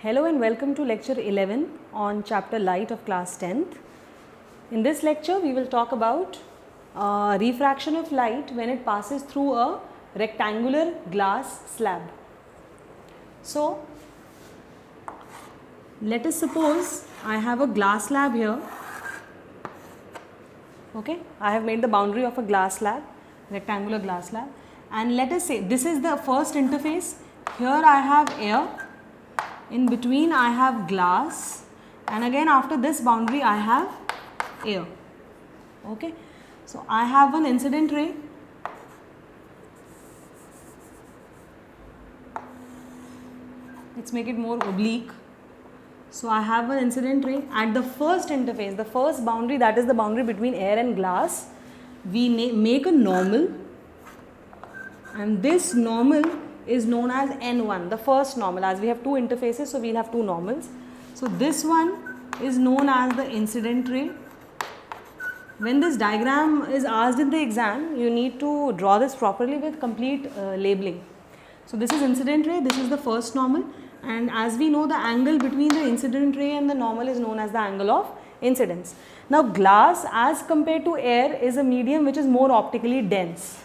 Hello and welcome to lecture 11 on chapter light of class 10th. In this lecture we will talk about refraction of light when it passes through a rectangular glass slab. So let us suppose I have a glass slab here. Okay, I have made the boundary of a glass slab, rectangular glass slab, and let us say this is the first interface. Here I have air, in between I have glass, and again after this boundary I have air. Okay, so I have an incident ray. Let's make it more oblique. So I have an incident ray at the first interface, the first boundary, that is the boundary between air and glass. We make a normal, and this normal is known as N1, the first normal. As we have two interfaces, so we will have two normals. So this one is known as the incident ray. When this diagram is asked in the exam, you need to draw this properly with complete labeling. So this is incident ray, this is the first normal, and as we know, the angle between the incident ray and the normal is known as the angle of incidence. Now glass as compared to air is a medium which is more optically dense.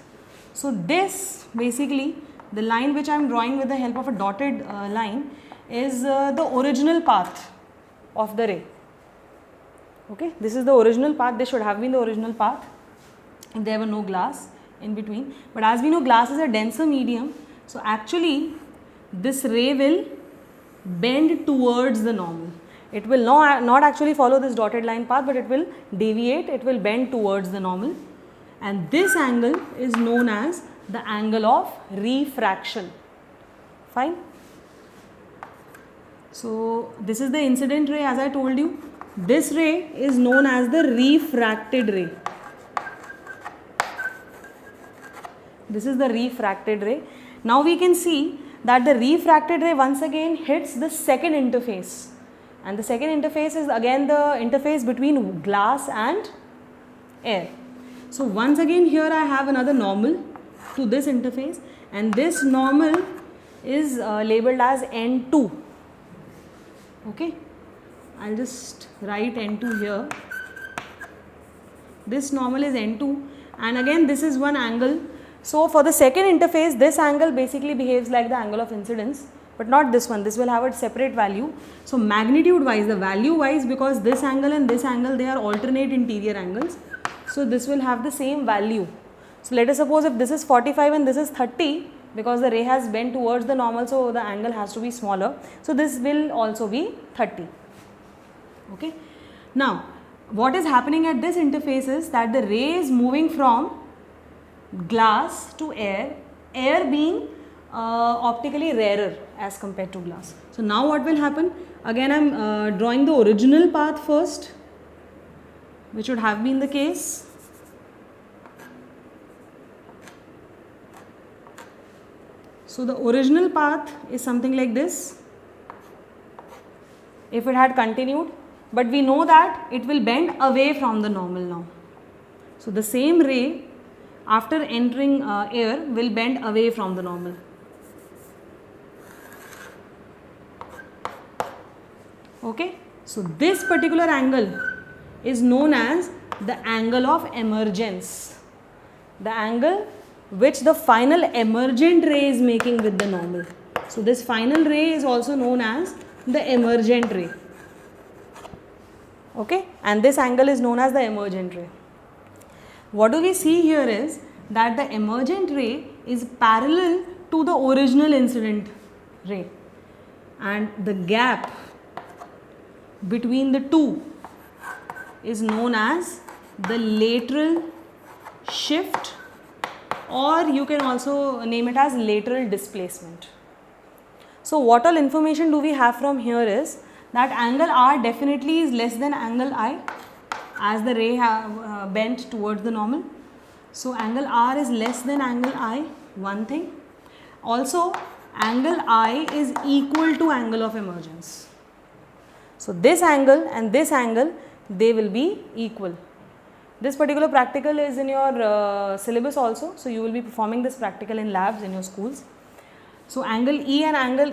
So this basically, the line which I am drawing with the help of a dotted line is the original path of the ray. Okay, this is the original path. This should have been the original path if there were no glass in between. But as we know, glass is a denser medium, so actually this ray will bend towards the normal. It will not actually follow this dotted line path, but it will deviate, it will bend towards the normal, and this angle is known as the angle of refraction. Fine. So this is the incident ray, as I told you. This ray is known as the refracted ray. This is the refracted ray. Now we can see that the refracted ray once again hits the second interface, and the second interface is again the interface between glass and air. So once again here I have another normal to this interface, and this normal is labeled as N2. Okay, I'll just write N2 here. This normal is N2, and again this is one angle. So for the second interface, this angle basically behaves like the angle of incidence, but not this one. This will have a separate value. So magnitude wise, the value wise, because this angle and this angle, they are alternate interior angles, so this will have the same value. So let us suppose if this is 45 and this is 30, because the ray has bent towards the normal, so the angle has to be smaller. So this will also be 30. Okay. Now what is happening at this interface is that the ray is moving from glass to air, air being optically rarer as compared to glass. So now what will happen? Again I am drawing the original path first, which would have been the case. So the original path is something like this if it had continued, but we know that it will bend away from the normal now. So the same ray after entering air will bend away from the normal. Okay, so this particular angle is known as the angle of emergence, the angle which the final emergent ray is making with the normal. So this final ray is also known as the emergent ray. Okay, and this angle is known as the emergent ray. What do we see here is that the emergent ray is parallel to the original incident ray, and the gap between the two is known as the lateral shift, or you can also name it as lateral displacement. So what all information do we have from here is that angle R definitely is less than angle I, as the ray have bent towards the normal. So angle R is less than angle I, one thing. Also angle I is equal to angle of emergence. So this angle and this angle, they will be equal. This particular practical is in your syllabus also, so you will be performing this practical in labs in your schools. So angle E and angle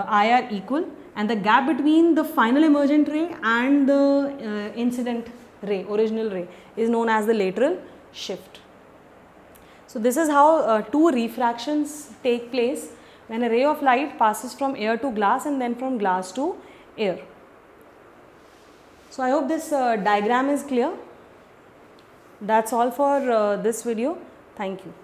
I are equal, and the gap between the final emergent ray and the incident ray, original ray, is known as the lateral shift. So this is how two refractions take place when a ray of light passes from air to glass and then from glass to air. So I hope this diagram is clear. That's all for this video. Thank you.